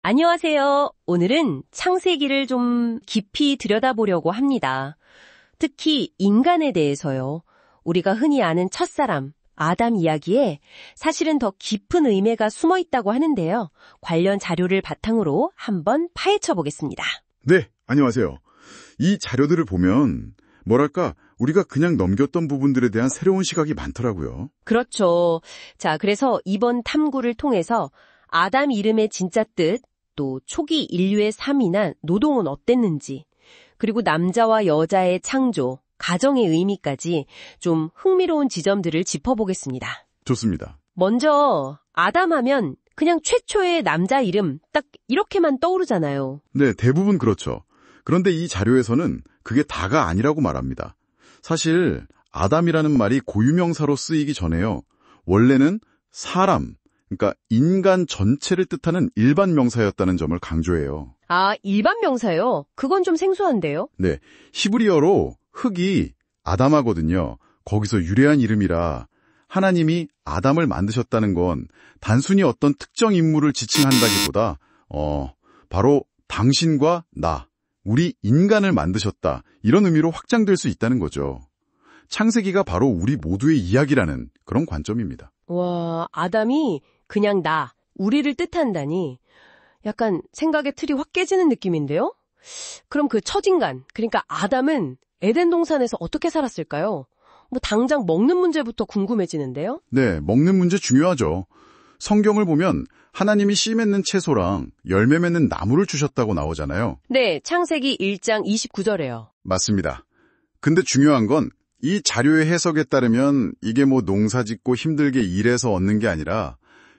안녕하세요. 오늘은 창세기를 좀 깊이 들여다보려고 합니다. 특히 인간에 대해서요. 우리가 흔히 아는 첫사람, 아담 이야기에 사실은 더 깊은 의미가 숨어 있다고 하는데요. 관련 자료를 바탕으로 한번 파헤쳐 보겠습니다. 네, 안녕하세요. 이 자료들을 보면 뭐랄까 우리가 그냥 넘겼던 부분들에 대한 새로운 시각이 많더라고요. 그렇죠. 자, 그래서 이번 탐구를 통해서 아담 이름의 진짜 뜻, 또 초기 인류의 삶이나 노동은 어땠는지, 그리고 남자와 여자의 창조, 가정의 의미까지 좀 흥미로운 지점들을 짚어보겠습니다. 좋습니다. 먼저 아담 하면 그냥 최초의 남자 이름 딱 이렇게만 떠오르잖아요. 네, 대부분 그렇죠. 그런데 이 자료에서는 그게 다가 아니라고 말합니다. 사실 아담이라는 말이 고유명사로 쓰이기 전에요. 원래는 사람, 그러니까 인간 전체를 뜻하는 일반 명사였다는 점을 강조해요. 아, 일반 명사요? 그건 좀 생소한데요? 네, 히브리어로 흙이 아담하거든요. 거기서 유래한 이름이라 하나님이 아담을 만드셨다는 건 단순히 어떤 특정 인물을 지칭한다기보다 바로 당신과 나, 우리 인간을 만드셨다, 이런 의미로 확장될 수 있다는 거죠. 창세기가 바로 우리 모두의 이야기라는 그런 관점입니다. 와, 아담이 그냥 나, 우리를 뜻한다니 약간 생각의 틀이 확 깨지는 느낌인데요? 그럼 그 첫인간, 그러니까 아담은 에덴 동산에서 어떻게 살았을까요? 뭐 당장 먹는 문제부터 궁금해지는데요? 네, 먹는 문제 중요하죠. 성경을 보면 하나님이 씨 맺는 채소랑 열매 맺는 나무를 주셨다고 나오잖아요. 네, 창세기 1장 29절에요. 맞습니다. 근데 중요한 건 이 자료의 해석에 따르면 이게 뭐 농사 짓고 힘들게 일해서 얻는 게 아니라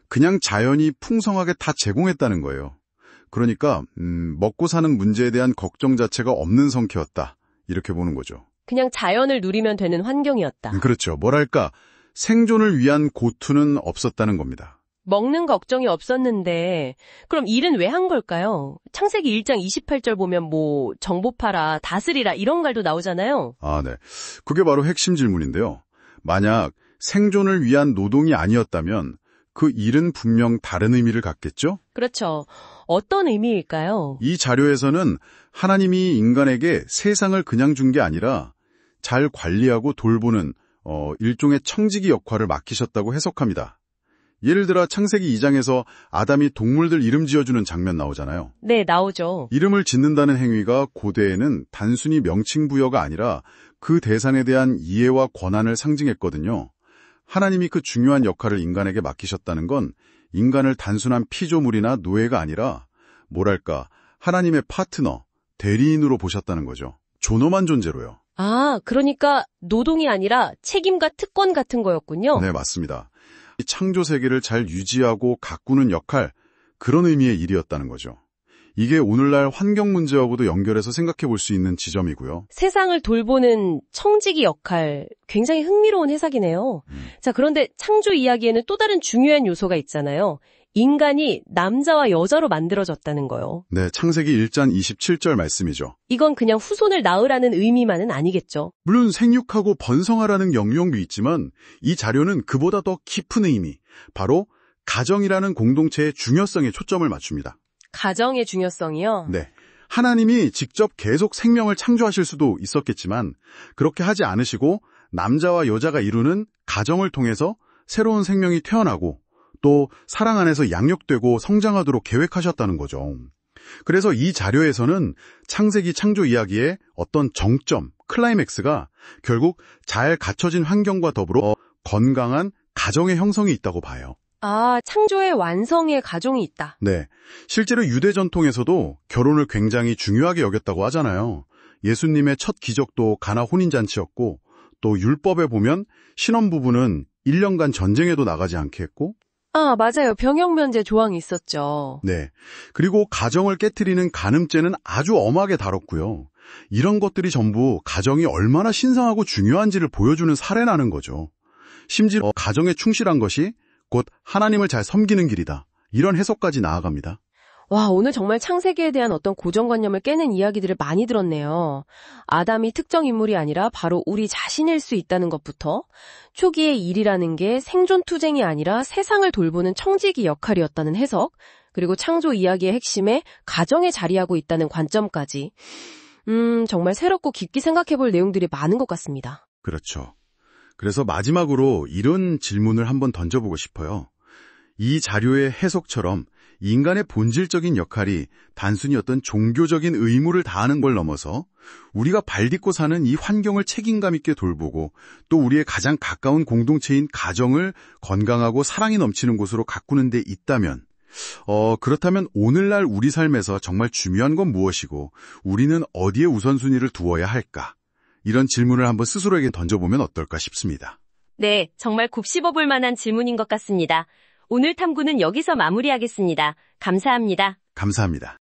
그냥 자연이 풍성하게 다 제공했다는 거예요. 그러니까 먹고 사는 문제에 대한 걱정 자체가 없는 성격이었다, 이렇게 보는 거죠. 그냥 자연을 누리면 되는 환경이었다. 그렇죠. 뭐랄까 생존을 위한 고투는 없었다는 겁니다. 먹는 걱정이 없었는데 그럼 일은 왜 한 걸까요? 창세기 1장 28절 보면 뭐 정보 팔아, 다스리라 이런 말도 나오잖아요. 아, 네. 그게 바로 핵심 질문인데요. 만약 생존을 위한 노동이 아니었다면 그 일은 분명 다른 의미를 갖겠죠? 그렇죠. 어떤 의미일까요? 이 자료에서는 하나님이 인간에게 세상을 그냥 준 게 아니라 잘 관리하고 돌보는 일종의 청지기 역할을 맡기셨다고 해석합니다. 예를 들어 창세기 2장에서 아담이 동물들 이름 지어주는 장면 나오잖아요. 네, 나오죠. 이름을 짓는다는 행위가 고대에는 단순히 명칭 부여가 아니라 그 대상에 대한 이해와 권한을 상징했거든요. 하나님이 그 중요한 역할을 인간에게 맡기셨다는 건 인간을 단순한 피조물이나 노예가 아니라 뭐랄까 하나님의 파트너, 대리인으로 보셨다는 거죠. 존엄한 존재로요. 아, 그러니까 노동이 아니라 책임과 특권 같은 거였군요. 네, 맞습니다. 이 창조 세계를 잘 유지하고 가꾸는 역할, 그런 의미의 일이었다는 거죠. 이게 오늘날 환경 문제하고도 연결해서 생각해 볼 수 있는 지점이고요. 세상을 돌보는 청지기 역할, 굉장히 흥미로운 해석이네요. 자, 그런데 창조 이야기에는 또 다른 중요한 요소가 있잖아요. 인간이 남자와 여자로 만들어졌다는 거요. 네, 창세기 1장 27절 말씀이죠. 이건 그냥 후손을 낳으라는 의미만은 아니겠죠. 물론 생육하고 번성하라는 영역도 있지만 이 자료는 그보다 더 깊은 의미, 바로 가정이라는 공동체의 중요성에 초점을 맞춥니다. 가정의 중요성이요? 네. 하나님이 직접 계속 생명을 창조하실 수도 있었겠지만 그렇게 하지 않으시고 남자와 여자가 이루는 가정을 통해서 새로운 생명이 태어나고 또 사랑 안에서 양육되고 성장하도록 계획하셨다는 거죠. 그래서 이 자료에서는 창세기 창조 이야기의 어떤 정점, 클라이맥스가 결국 잘 갖춰진 환경과 더불어 건강한 가정의 형성이 있다고 봐요. 아, 창조의 완성의 가정이 있다. 네. 실제로 유대 전통에서도 결혼을 굉장히 중요하게 여겼다고 하잖아요. 예수님의 첫 기적도 가나 혼인잔치였고 또 율법에 보면 신혼부부는 1년간 전쟁에도 나가지 않게 했고 아, 맞아요. 병역면제 조항이 있었죠. 네. 그리고 가정을 깨트리는 간음죄는 아주 엄하게 다뤘고요. 이런 것들이 전부 가정이 얼마나 신성하고 중요한지를 보여주는 사례라는 거죠. 심지어 가정에 충실한 것이 곧 하나님을 잘 섬기는 길이다. 이런 해석까지 나아갑니다. 와, 오늘 정말 창세기에 대한 어떤 고정관념을 깨는 이야기들을 많이 들었네요. 아담이 특정 인물이 아니라 바로 우리 자신일 수 있다는 것부터 초기의 일이라는 게 생존투쟁이 아니라 세상을 돌보는 청지기 역할이었다는 해석, 그리고 창조 이야기의 핵심에 가정에 자리하고 있다는 관점까지. 정말 새롭고 깊게 생각해볼 내용들이 많은 것 같습니다. 그렇죠. 그래서 마지막으로 이런 질문을 한번 던져보고 싶어요. 이 자료의 해석처럼 인간의 본질적인 역할이 단순히 어떤 종교적인 의무를 다하는 걸 넘어서 우리가 발딛고 사는 이 환경을 책임감 있게 돌보고 또 우리의 가장 가까운 공동체인 가정을 건강하고 사랑이 넘치는 곳으로 가꾸는 데 있다면 그렇다면 오늘날 우리 삶에서 정말 중요한 건 무엇이고 우리는 어디에 우선순위를 두어야 할까? 이런 질문을 한번 스스로에게 던져보면 어떨까 싶습니다. 네, 정말 곱씹어볼 만한 질문인 것 같습니다. 오늘 탐구는 여기서 마무리하겠습니다. 감사합니다. 감사합니다.